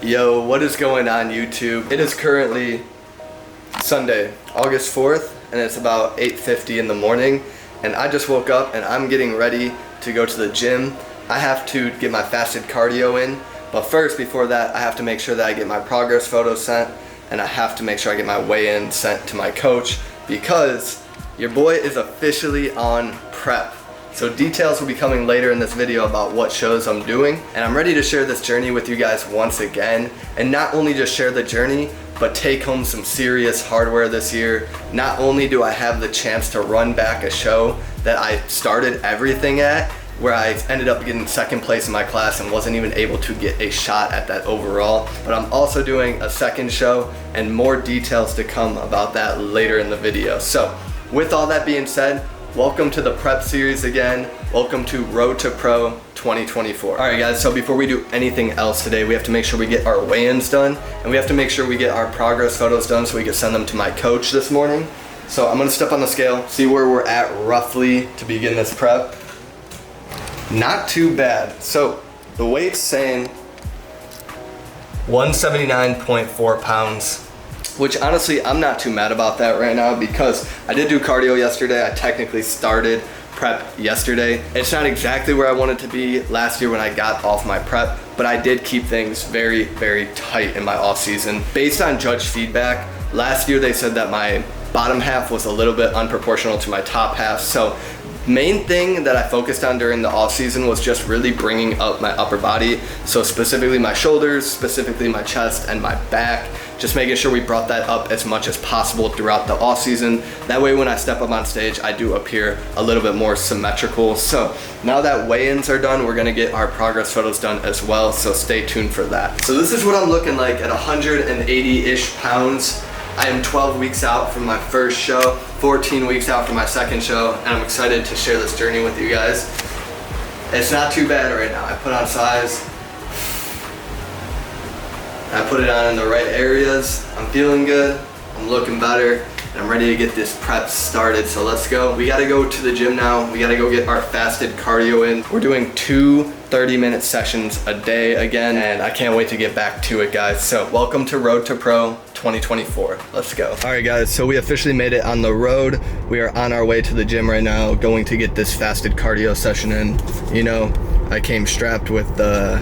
Yo, what is going on YouTube? It is currently Sunday, August 4th, and it's about 8:50 in the morning, and I just woke up and I'm getting ready to go to the gym. I have to get my fasted cardio in, but first, before that, I have to make sure that I get my progress photos sent, and I have to make sure I get my weigh-in sent to my coach, because your boy is officially on prep. So details will be coming later in this video about what shows I'm doing, and I'm ready to share this journey with you guys once again, and not only just share the journey, but take home some serious hardware this year. Not only do I have the chance to run back a show that I started everything at, where I ended up getting second place in my class and wasn't even able to get a shot at that overall, but I'm also doing a second show, and more details to come about that later in the video. So with all that being said, welcome to the prep series again. Welcome to Road to Pro 2024. All right guys, so before we do anything else today, we have to make sure we get our weigh-ins done, and we have to make sure we get our progress photos done so we can send them to my coach this morning. So I'm gonna step on the scale, see where we're at roughly to begin this prep. Not too bad. So the weight's saying 179.4 pounds. Which honestly, I'm not too mad about that right now, because I did do cardio yesterday. I technically started prep yesterday. It's not exactly where I wanted to be last year when I got off my prep, but I did keep things very, very tight in my off season. Based on judge feedback, last year they said that my bottom half was a little bit unproportional to my top half. So main thing that I focused on during the off season was just really bringing up my upper body. So specifically my shoulders, specifically my chest and my back, just making sure we brought that up as much as possible throughout the off season. That way when I step up on stage, I do appear a little bit more symmetrical. So now that weigh-ins are done, we're gonna get our progress photos done as well. So stay tuned for that. So this is what I'm looking like at 180-ish pounds. I am 12 weeks out from my first show, 14 weeks out from my second show, and I'm excited to share this journey with you guys. It's not too bad right now. I put on size. I put it on in the right areas. I'm feeling good. I'm looking better. And I'm ready to get this prep started, so let's go. We gotta go to the gym now. We gotta go get our fasted cardio in. We're doing 2 30-minute sessions a day again, and I can't wait to get back to it, guys. So welcome to Road to Pro 2024. Let's go. All right, guys, so we officially made it on the road. We are on our way to the gym right now, going to get this fasted cardio session in. You know, I came strapped with the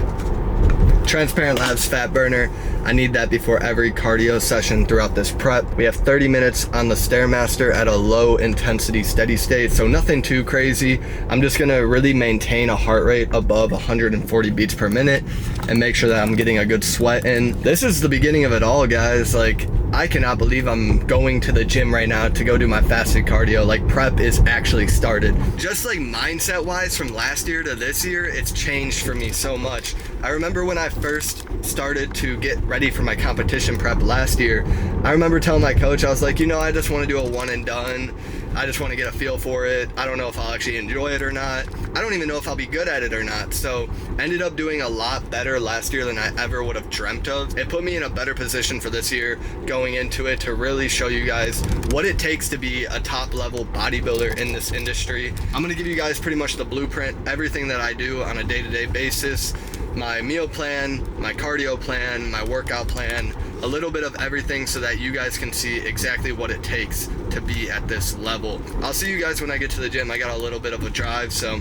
Transparent Labs fat burner. I need that before every cardio session throughout this prep. We have 30 minutes on the Stairmaster at a low intensity steady state, so nothing too crazy. I'm just gonna really maintain a heart rate above 140 beats per minute and make sure that I'm getting a good sweat in. This is the beginning of it all, guys. Like, I cannot believe I'm going to the gym right now to go do my fasted cardio. Like, prep is actually started. Just like mindset wise, from last year to this year, it's changed for me so much. I remember when I first started to get ready for my competition prep last year, I remember telling my coach, I was like, you know, I just want to do a one and done. I just want to get a feel for it. I don't know if I'll actually enjoy it or not. I don't even know if I'll be good at it or not. So ended up doing a lot better last year than I ever would have dreamt of. It put me in a better position for this year going into it to really show you guys what it takes to be a top level bodybuilder in this industry. I'm going to give you guys pretty much the blueprint, everything that I do on a day-to-day basis. My meal plan, my cardio plan, my workout plan, a little bit of everything so that you guys can see exactly what it takes to be at this level. I'll see you guys when I get to the gym. I got a little bit of a drive, so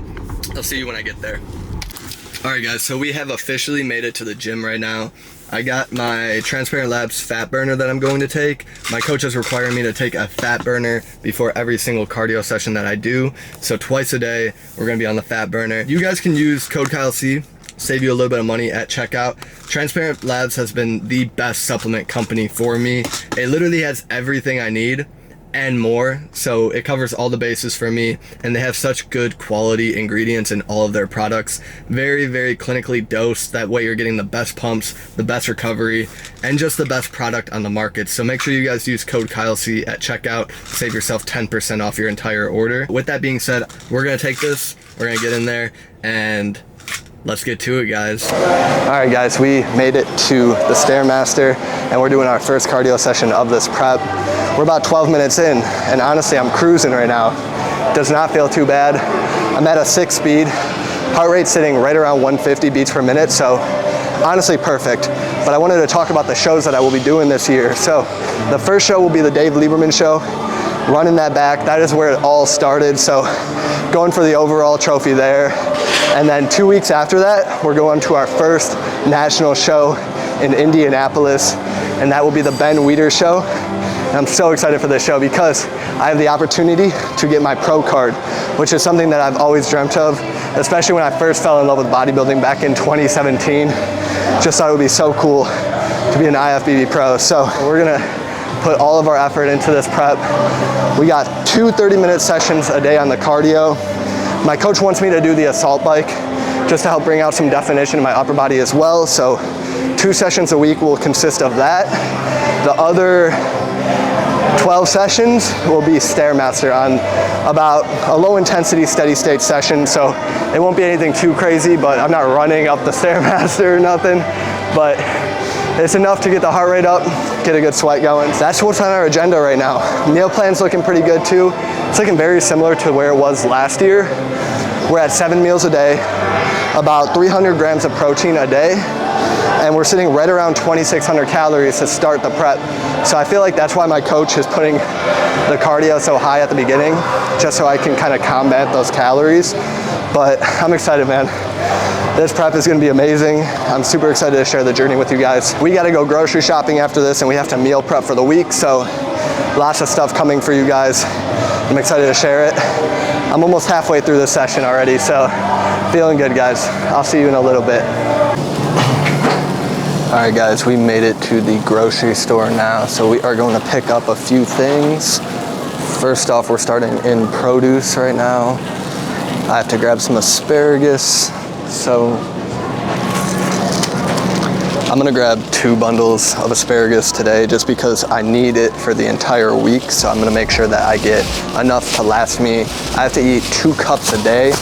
I'll see you when I get there. All right guys, so we have officially made it to the gym right now. I got my Transparent Labs fat burner that I'm going to take. My coach is requiring me to take a fat burner before every single cardio session that I do. So twice a day, we're gonna be on the fat burner. You guys can use code KYLEC, save you a little bit of money at checkout. Transparent Labs has been the best supplement company for me. It literally has everything I need and more, so it covers all the bases for me, and they have such good quality ingredients in all of their products. Very, very clinically dosed. That way you're getting the best pumps, the best recovery, and just the best product on the market. So make sure you guys use code KYLEC at checkout. Save yourself 10% off your entire order. With that being said, we're gonna take this, we're gonna get in there, and let's get to it, guys. All right, guys, we made it to the Stairmaster, and we're doing our first cardio session of this prep. We're about 12 minutes in, and honestly, I'm cruising right now. Does not feel too bad. I'm at a 6 speed. Heart rate sitting right around 150 beats per minute, so honestly perfect. But I wanted to talk about the shows that I will be doing this year. So the first show will be the Dave Lieberman show, running that back. That is where it all started. So going for the overall trophy there. And then 2 weeks after that, we're going to our first national show in Indianapolis, and that will be the Ben Weider show. And I'm so excited for this show because I have the opportunity to get my pro card, which is something that I've always dreamt of, especially when I first fell in love with bodybuilding back in 2017. Just thought it would be so cool to be an IFBB pro. So we're gonna put all of our effort into this prep. We got 2 30-minute sessions a day on the cardio. My coach wants me to do the assault bike just to help bring out some definition in my upper body as well. So 2 sessions a week will consist of that. The other 12 sessions will be Stairmaster on about a low intensity steady state session. So it won't be anything too crazy, but I'm not running up the Stairmaster or nothing, but it's enough to get the heart rate up, get a good sweat going. That's what's on our agenda right now. Meal plan's looking pretty good too. It's looking very similar to where it was last year. We're at 7 meals a day, about 300 grams of protein a day, and we're sitting right around 2,600 calories to start the prep. So I feel like that's why my coach is putting the cardio so high at the beginning, just so I can kind of combat those calories. But I'm excited, man. This prep is gonna be amazing. I'm super excited to share the journey with you guys. We gotta go grocery shopping after this, and we have to meal prep for the week, so lots of stuff coming for you guys. I'm excited to share it. I'm almost halfway through this session already, so feeling good, guys. I'll see you in a little bit. All right, guys, we made it to the grocery store now, so we are going to pick up a few things. First off, we're starting in produce right now. I have to grab some asparagus, so I'm gonna grab 2 bundles of asparagus today just because I need it for the entire week. So I'm gonna make sure that I get enough to last me. I have to eat 2 cups a day,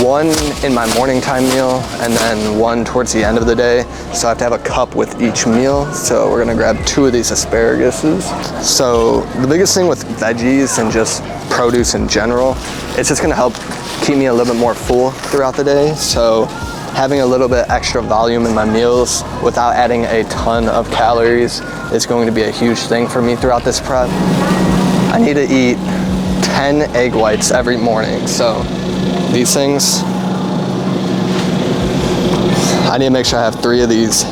1 in my morning time meal and then 1 towards the end of the day. So I have to have a cup with each meal. So we're gonna grab 2 of these asparaguses. So the biggest thing with veggies and just produce in general, it's just gonna help keep me a little bit more full throughout the day. So having a little bit extra volume in my meals without adding a ton of calories is going to be a huge thing for me throughout this prep. I need to eat 10 egg whites every morning. So these things, I need to make sure I have 3 of these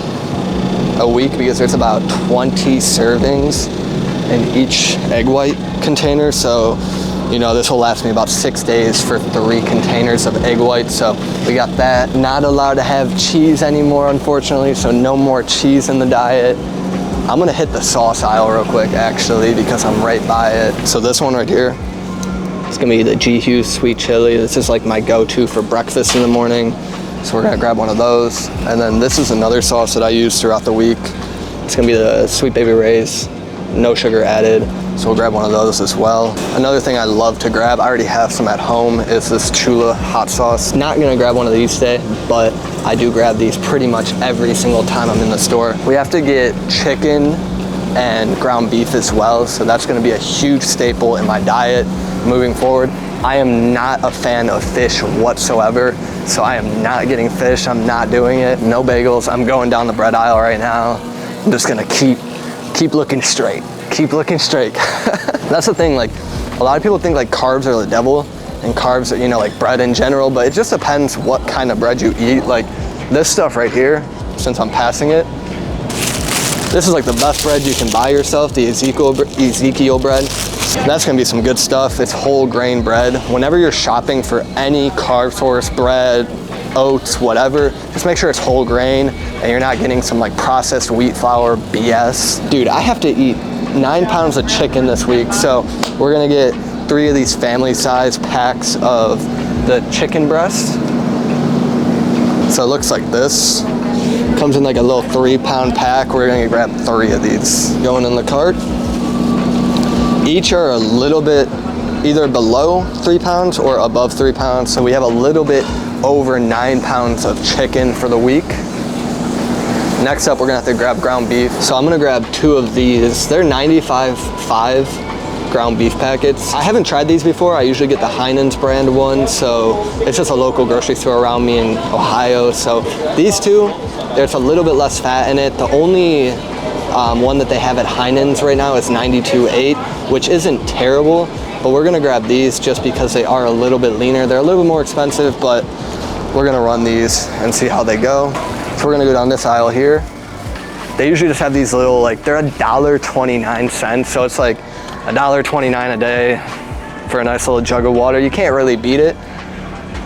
a week because there's about 20 servings in each egg white container. So you know, this will last me about 6 days for 3 containers of egg whites. So we got that. Not allowed to have cheese anymore, unfortunately, so no more cheese in the diet. I'm gonna hit the sauce aisle real quick, actually, because I'm right by it. So this one right here, it's gonna be the G. Hughes Sweet Chili. This is like my go-to for breakfast in the morning. So we're gonna grab one of those. And then this is another sauce that I use throughout the week. It's gonna be the Sweet Baby Ray's, no sugar added. So we'll grab one of those as well. Another thing I love to grab, I already have some at home, is this Chula hot sauce. Not gonna grab one of these today, but I do grab these pretty much every single time I'm in the store. We have to get chicken and ground beef as well, so that's gonna be a huge staple in my diet moving forward. I am not a fan of fish whatsoever, so I am not getting fish, I'm not doing it. No bagels, I'm going down the bread aisle right now. I'm just gonna keep looking straight. Keep looking straight. That's the thing, like a lot of people think like carbs are the devil and carbs are, you know, like bread in general, but it just depends what kind of bread you eat. Like this stuff right here, since I'm passing it, this is like the best bread you can buy yourself, the Ezekiel bread. That's gonna be some good stuff. It's whole grain bread. Whenever you're shopping for any carb source, bread, oats, whatever, just make sure it's whole grain and you're not getting some like processed wheat flour BS. Dude, I have to eat 9 pounds of chicken this week, so we're gonna get 3 of these family size packs of the chicken breast. So it looks like this. Comes in like a little 3-pound pack. We're gonna grab 3 of these. Going in the cart. Each are a little bit either below 3 pounds or above 3 pounds. So we have a little bit over 9 pounds of chicken for the week. Next up, we're gonna have to grab ground beef. So I'm gonna grab 2 of these. They're 95.5 ground beef packets. I haven't tried these before. I usually get the Heinen's brand one, so it's just a local grocery store around me in Ohio. So these two, there's a little bit less fat in it. The only one that they have at Heinen's right now is 92.8, which isn't terrible, but we're gonna grab these just because they are a little bit leaner. They're a little bit more expensive, but we're gonna run these and see how they go. So we're gonna go down this aisle here. They usually just have these little, like, they're $1.29, so it's like $1.29 a day for a nice little jug of water. You can't really beat it.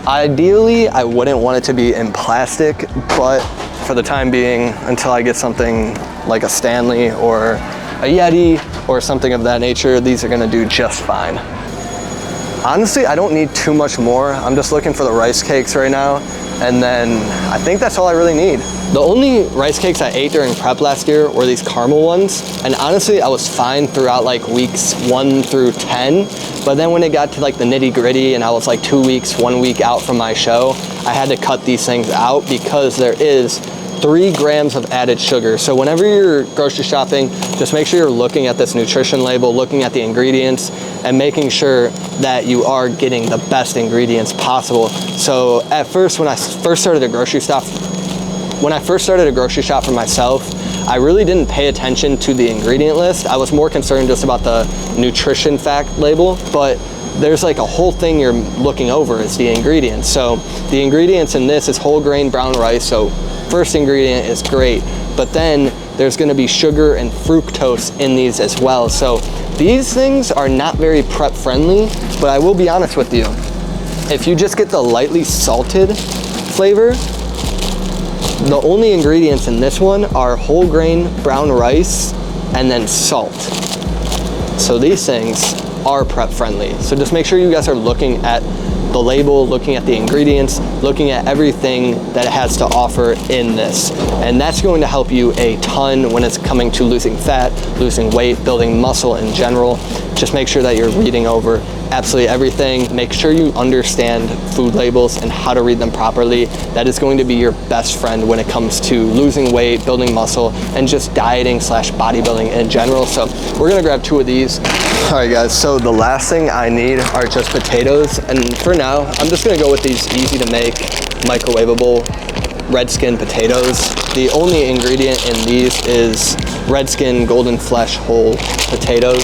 Ideally, I wouldn't want it to be in plastic, but for the time being, until I get something like a Stanley or a Yeti or something of that nature, these are gonna do just fine. Honestly, I don't need too much more. I'm just looking for the rice cakes right now, and then I think that's all I really need. The only rice cakes I ate during prep last year were these caramel ones, and honestly, I was fine throughout like weeks 1 through 10, but then when it got to like the nitty gritty and I was like 2 weeks, 1 week out from my show, I had to cut these things out because there is 3 grams of added sugar. So whenever you're grocery shopping, just make sure you're looking at this nutrition label, looking at the ingredients, and making sure that you are getting the best ingredients possible. So at first, when I first started a grocery shop for myself, I really didn't pay attention to the ingredient list. I was more concerned just about the nutrition fact label, but there's like a whole thing you're looking over is the ingredients. So the ingredients in this is whole grain brown rice. So first ingredient is great, but then there's gonna be sugar and fructose in these as well. So these things are not very prep friendly, but I will be honest with you. If you just get the lightly salted flavor, the only ingredients in this one are whole grain brown rice and then salt. So these things are prep friendly. So just make sure you guys are looking at the label, looking at the ingredients, looking at everything that it has to offer in this. And that's going to help you a ton when it's coming to losing fat, losing weight, building muscle in general. Just make sure that you're reading over absolutely everything. Make sure you understand food labels and how to read them properly. That is going to be your best friend when it comes to losing weight, building muscle, and just dieting / bodybuilding in general. So we're gonna grab 2 of these. All right guys, so the last thing I need are just potatoes. And for now, I'm just gonna go with these easy to make, microwavable Redskin potatoes. The only ingredient in these is Redskin Golden Flesh whole potatoes.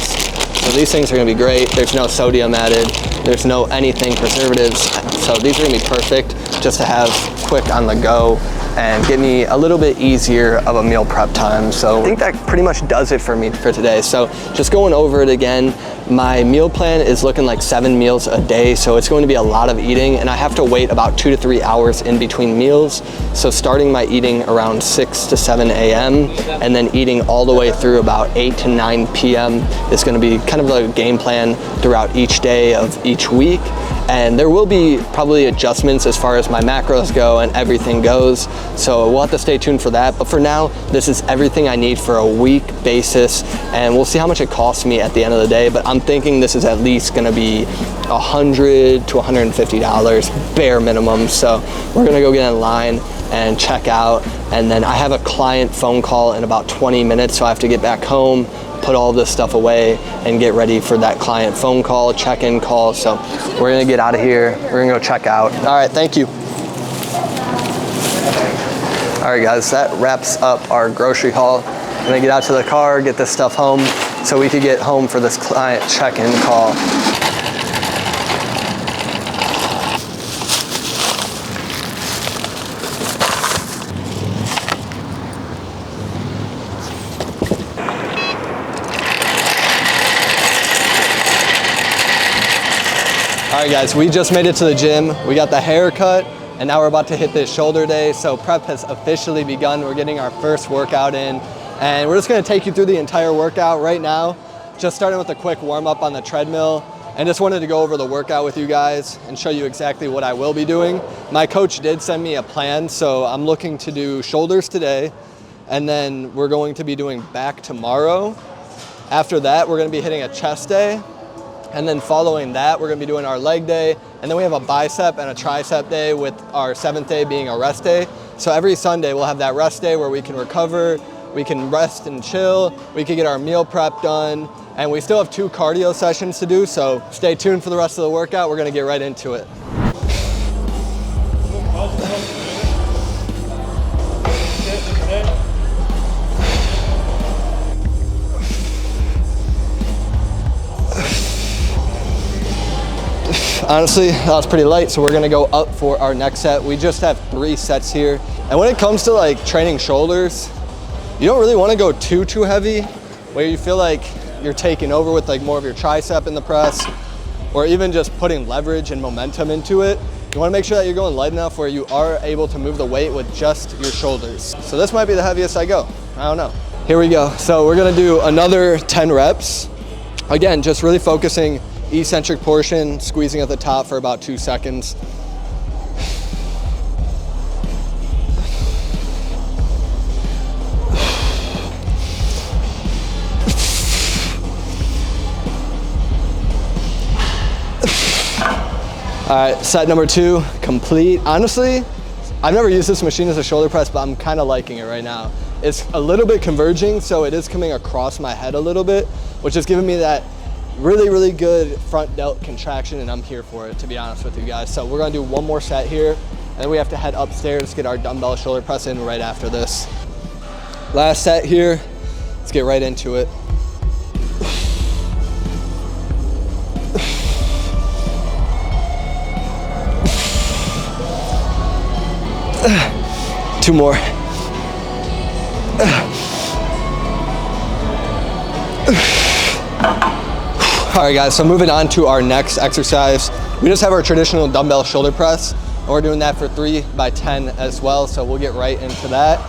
So these things are gonna be great. There's no sodium added. There's no anything preservatives. So these are gonna be perfect just to have quick on the go and get me a little bit easier of a meal prep time. So I think that pretty much does it for me for today. So just going over it again, my meal plan is looking like 7 meals a day. So it's going to be a lot of eating, and I have to wait about 2 to 3 hours in between meals. So starting my eating around 6 to 7 a.m. and then eating all the way through about 8 to 9 p.m. is gonna be kind of a game plan throughout each day of each week. And there will be probably adjustments as far as my macros go and everything goes. So we'll have to stay tuned for that. But for now, this is everything I need for a week basis. And we'll see how much it costs me at the end of the day. But I'm thinking this is at least gonna be $100 to $150 bare minimum. So we're gonna go get in line and check out. And then I have a client phone call in about 20 minutes. So I have to get back home, put all this stuff away, and get ready for that client phone call, check-in call. So we're gonna get out of here. We're gonna go check out. All right, thank you. All right guys, that wraps up our grocery haul. I'm gonna get out to the car, get this stuff home so we could get home for this client check-in call. All right guys, we just made it to the gym. We got the haircut, and now we're about to hit this shoulder day. So prep has officially begun. We're getting our first workout in, and we're just gonna take you through the entire workout right now. Just starting with a quick warm up on the treadmill, and just wanted to go over the workout with you guys and show you exactly what I will be doing. My coach did send me a plan, so I'm looking to do shoulders today, and then we're going to be doing back tomorrow. After that, we're gonna be hitting a chest day. And then following that, we're gonna be doing our leg day. And then we have a bicep and a tricep day, with our 7th day being a rest day. So every Sunday we'll have that rest day where we can recover, we can rest and chill, we can get our meal prep done, and we still have 2 cardio sessions to do, so stay tuned for the rest of the workout. We're gonna get right into it. Honestly, that was pretty light, so we're gonna go up for our next set. We just have 3 sets here. And when it comes to like training shoulders, you don't really wanna go too heavy, where you feel like you're taking over with like more of your tricep in the press, or even just putting leverage and momentum into it. You wanna make sure that you're going light enough where you are able to move the weight with just your shoulders. So this might be the heaviest I go, I don't know. Here we go. So we're gonna do another 10 reps. Again, just really focusing eccentric portion, squeezing at the top for about 2 seconds. All right, set number 2, complete. Honestly, I've never used this machine as a shoulder press, but I'm kind of liking it right now. It's a little bit converging, so it is coming across my head a little bit, which is giving me that really good front delt contraction, and I'm here for it, to be honest with you guys. So we're gonna do 1 more set here, and then we have to head upstairs, get our dumbbell shoulder press in right after this. Last set here, let's get right into it. Two more. All right guys, so moving on to our next exercise. We just have our traditional dumbbell shoulder press, and we're doing that for 3 by 10 as well, so we'll get right into that.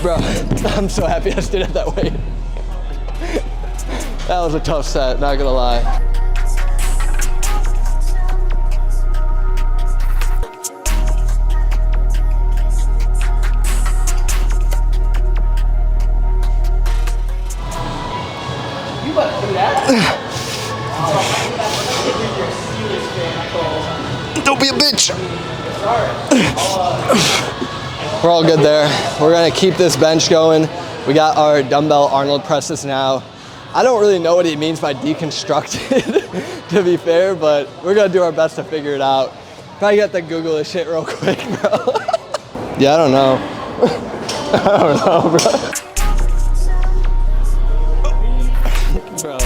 Bro, I'm so happy I stayed at that weight. That was a tough set, not gonna lie. You about to do that? Don't be a bitch. We're all good there. We're gonna keep this bench going. We got our dumbbell Arnold presses now. I don't really know what he means by deconstructed, to be fair, but we're gonna do our best to figure it out. Probably got to Google this shit real quick, bro. Yeah, I don't know. I don't know, bro. Bro.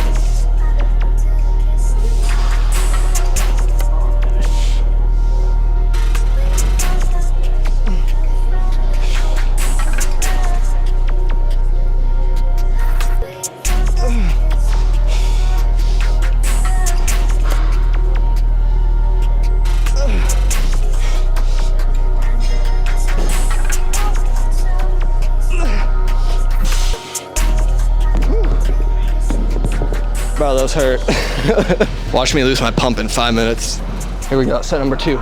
Bro, those hurt. Watch me lose my pump in 5 minutes. Here we go, set number 2.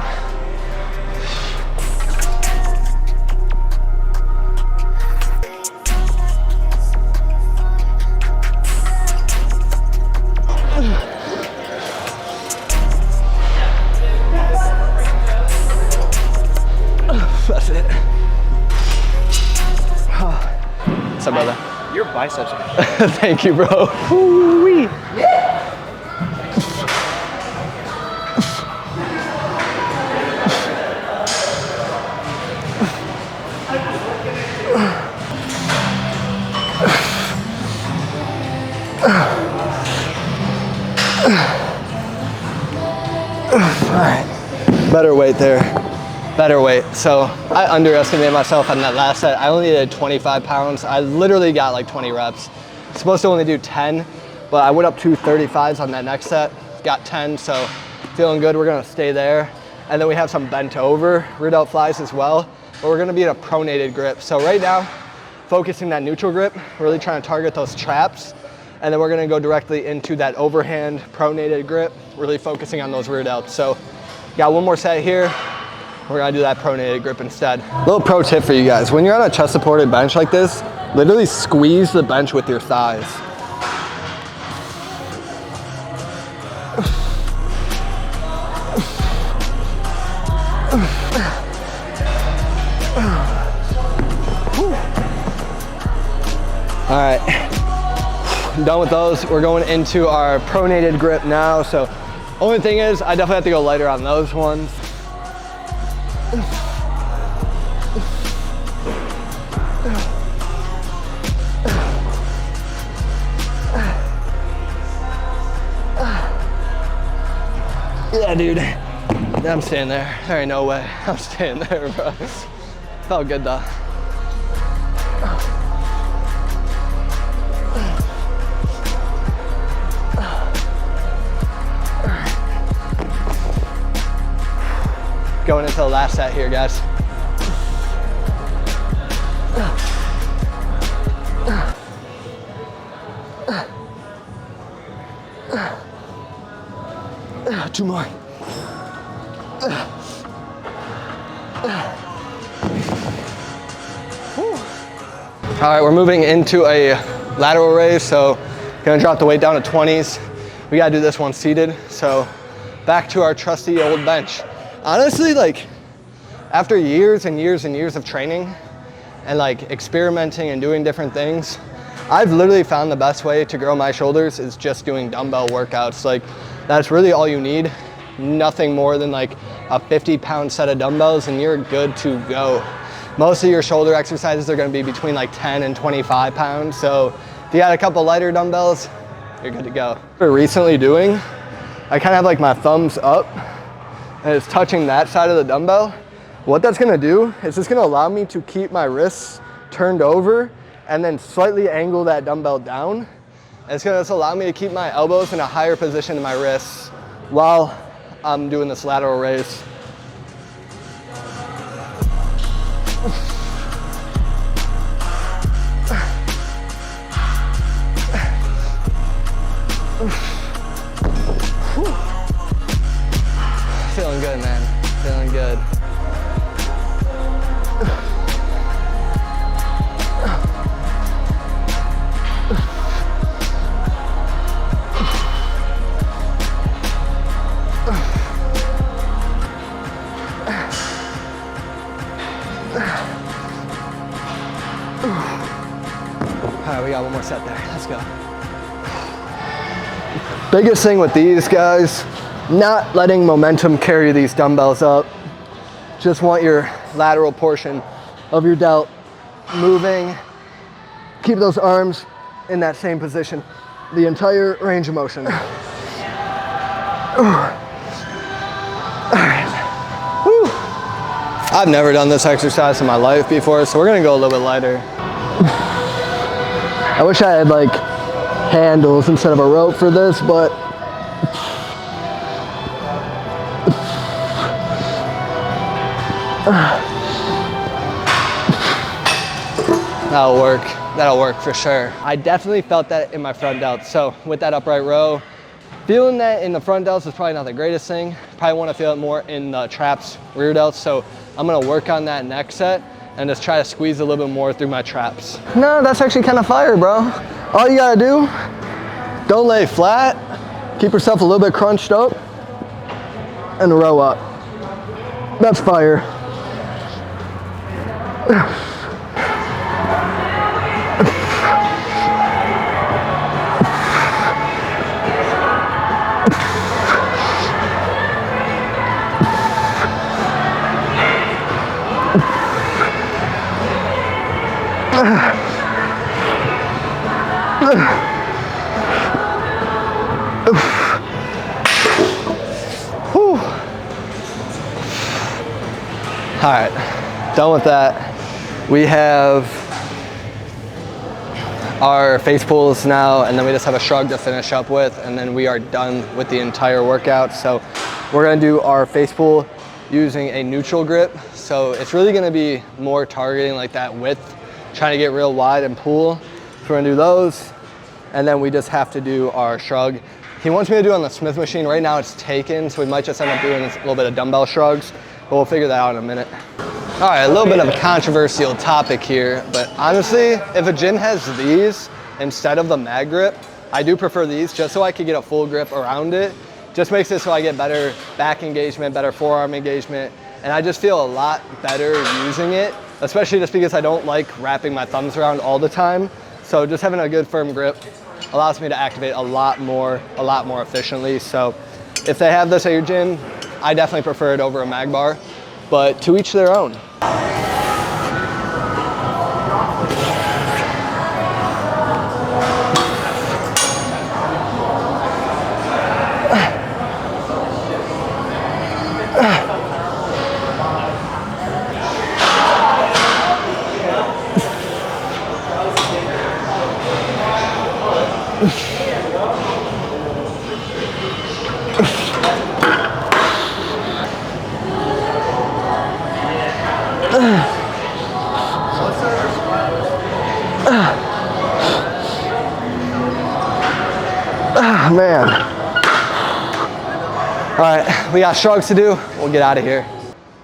That's it. What's up, brother? Your biceps. Thank you, bro. Woo-wee. All right, better weight there. Better weight. So I underestimated myself on that last set. I only did 25 pounds. I literally got like 20 reps. Supposed to only do 10, but I went up to 35s on that next set. Got 10, so feeling good. We're gonna stay there. And then we have some bent over rear delt flies as well, but we're gonna be in a pronated grip. So right now, focusing that neutral grip, really trying to target those traps. And then we're gonna go directly into that overhand pronated grip, really focusing on those rear delts. So got one more set here. We're gonna do that pronated grip instead. Little pro tip for you guys. When you're on a chest supported bench like this, literally squeeze the bench with your thighs. All right, done with those. We're going into our pronated grip now. So only thing is, I definitely have to go lighter on those ones. Yeah, dude, I'm staying there. There ain't no way I'm staying there, bro. Felt good though. Going into the last set here, guys. Two more. All right, we're moving into a lateral raise, so gonna drop the weight down to 20s. We gotta do this one seated, so back to our trusty old bench. Honestly, like, after years and years and years of training and like experimenting and doing different things, I've literally found the best way to grow my shoulders is just doing dumbbell workouts. Like, that's really all you need. Nothing more than like a 50-pound set of dumbbells and you're good to go. Most of your shoulder exercises are gonna be between like 10 and 25 pounds. So if you got a couple lighter dumbbells, you're good to go. What we're recently doing, I kind of have like my thumbs up and it's touching that side of the dumbbell. What that's gonna do is it's gonna allow me to keep my wrists turned over and then slightly angle that dumbbell down. And it's gonna just allow me to keep my elbows in a higher position than my wrists while I'm doing this lateral raise. Feeling good, man. Feeling good. All right, we got one more set there. Let's go. Biggest thing with these guys, not letting momentum carry these dumbbells up. Just want your lateral portion of your delt moving. Keep those arms in that same position the entire range of motion. All right. Woo. I've never done this exercise in my life before, so we're gonna go a little bit lighter. I wish I had like handles instead of a rope for this, but that'll work for sure. I definitely felt that in my front delts. So with that upright row, feeling that in the front delts is probably not the greatest thing. Probably want to feel it more in the traps, rear delts. So I'm gonna work on that next set and just try to squeeze a little bit more through my traps. No, that's actually kind of fire, bro. All you gotta do, don't lay flat, keep yourself a little bit crunched up, and row up. That's fire. All right, done with that. We have our face pulls now, and then we just have a shrug to finish up with, and then we are done with the entire workout. So we're gonna do our face pull using a neutral grip. So it's really gonna be more targeting like that width, trying to get real wide and pull. So we're gonna do those. and then we just have to do our shrug. He wants me to do it on the Smith machine. Right now it's taken, so we might just end up doing a little bit of dumbbell shrugs, but we'll figure that out in a minute. All right, a little bit of a controversial topic here, but honestly, if a gym has these instead of the mag grip, I do prefer these just so I can get a full grip around it. Just makes it so I get better back engagement, better forearm engagement, and I just feel a lot better using it, especially just because I don't like wrapping my thumbs around all the time. So just having a good firm grip allows me to activate a lot more efficiently. So if they have this at your gym, I definitely prefer it over a mag bar, but to each their own. Man. All right, we got shrugs to do. We'll get out of here.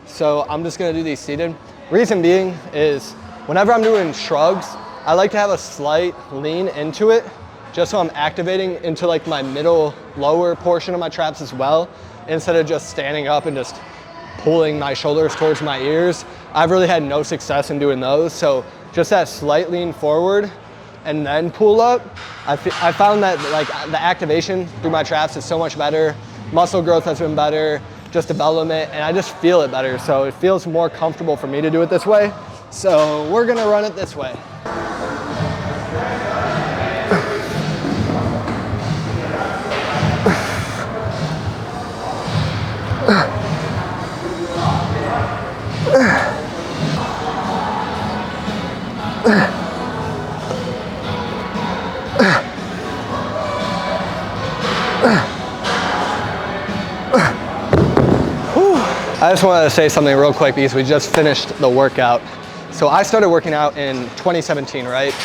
So I'm just gonna do these seated. Reason being is whenever I'm doing shrugs, I like to have a slight lean into it, just so I'm activating into like my middle lower portion of my traps as well, instead of just standing up and just pulling my shoulders towards my ears. I've really had no success in doing those. So just that slight lean forward and then pull up, I found that like the activation through my traps is so much better. Muscle growth has been better, just development, and I just feel it better. So it feels more comfortable for me to do it this way. So we're gonna run it this way. I just wanted to say something real quick because we just finished the workout. So I started working out in 2017, right?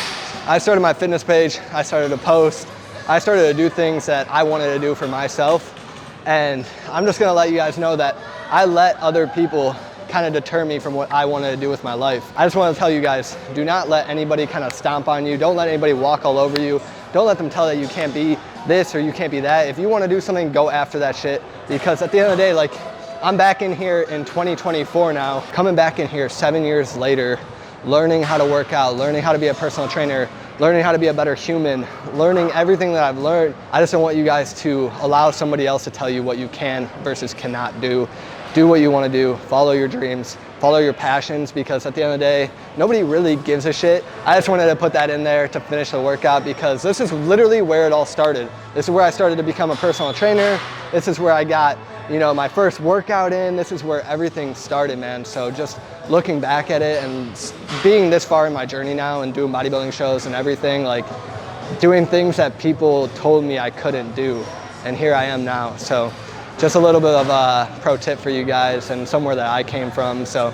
I started my fitness page, I started to post, I started to do things that I wanted to do for myself. And I'm just gonna let you guys know that I let other people kind of deter me from what I wanted to do with my life. I just want to tell you guys, do not let anybody kind of stomp on you. Don't let anybody walk all over you. Don't let them tell you can't be this or you can't be that. If you want to do something, go after that shit. Because at the end of the day, like, I'm back in here in 2024 now, coming back in here 7 years later, learning how to work out, learning how to be a personal trainer, learning how to be a better human, learning everything that I've learned. I just don't want you guys to allow somebody else to tell you what you can versus cannot do. Do what you want to do, follow your dreams, follow your passions, because at the end of the day, nobody really gives a shit. I just wanted to put that in there to finish the workout because this is literally where it all started. This is where I started to become a personal trainer. This is where I got, you know, my first workout in. This is where everything started, man. So just looking back at it and being this far in my journey now and doing bodybuilding shows and everything, like doing things that people told me I couldn't do. And here I am now. So just a little bit of a pro tip for you guys and somewhere that I came from. So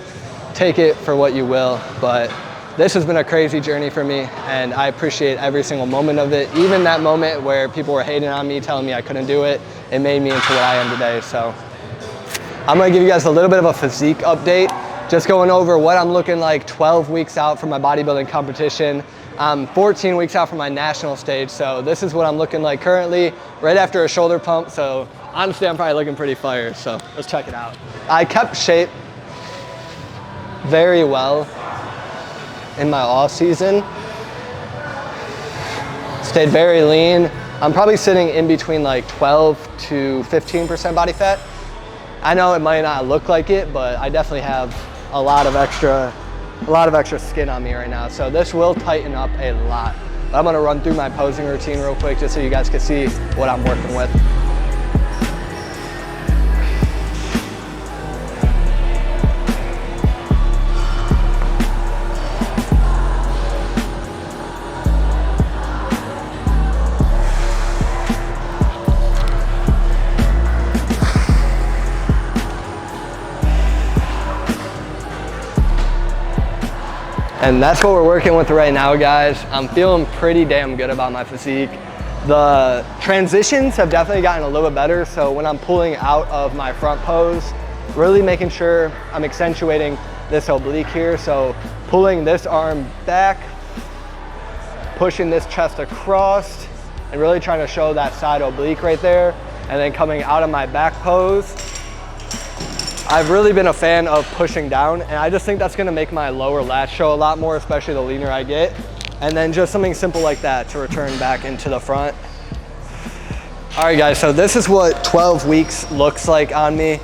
take it for what you will. But this has been a crazy journey for me and I appreciate every single moment of it. Even that moment where people were hating on me, telling me I couldn't do it, it made me into what I am today. So I'm gonna give you guys a little bit of a physique update, just going over what I'm looking like 12 weeks out from my bodybuilding competition. I'm 14 weeks out from my national stage, so this is what I'm looking like currently, right after a shoulder pump. So honestly, I'm probably looking pretty fire, so let's check it out. I kept shape very well in my off season. Stayed very lean. I'm probably sitting in between like 12 to 15% body fat. I know it might not look like it, but I definitely have a lot of extra skin on me right now. So this will tighten up a lot. But I'm gonna run through my posing routine real quick just so you guys can see what I'm working with. And that's what we're working with right now, guys. I'm feeling pretty damn good about my physique. The transitions have definitely gotten a little bit better. So when I'm pulling out of my front pose, really making sure I'm accentuating this oblique here. So pulling this arm back, pushing this chest across, and really trying to show that side oblique right there. And then coming out of my back pose, I've really been a fan of pushing down, and I just think that's gonna make my lower lats show a lot more, especially the leaner I get. And then just something simple like that to return back into the front. All right, guys, so this is what 12 weeks looks like on me.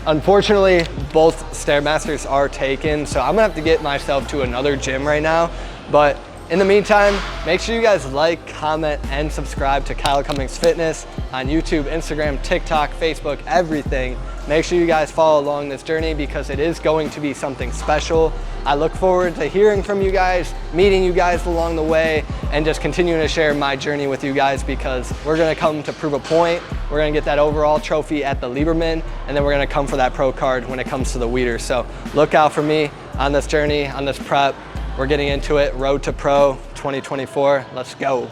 Unfortunately, both Stairmasters are taken, so I'm gonna have to get myself to another gym right now. But in the meantime, make sure you guys like, comment, and subscribe to Kyle Cummings Fitness on YouTube, Instagram, TikTok, Facebook, everything. Make sure you guys follow along this journey because it is going to be something special. I look forward to hearing from you guys, meeting you guys along the way, and just continuing to share my journey with you guys because we're gonna come to prove a point. We're gonna get that overall trophy at the Lieberman, and then we're gonna come for that pro card when it comes to the Weider. So look out for me on this journey, on this prep. We're getting into it, Road to Pro 2024. Let's go.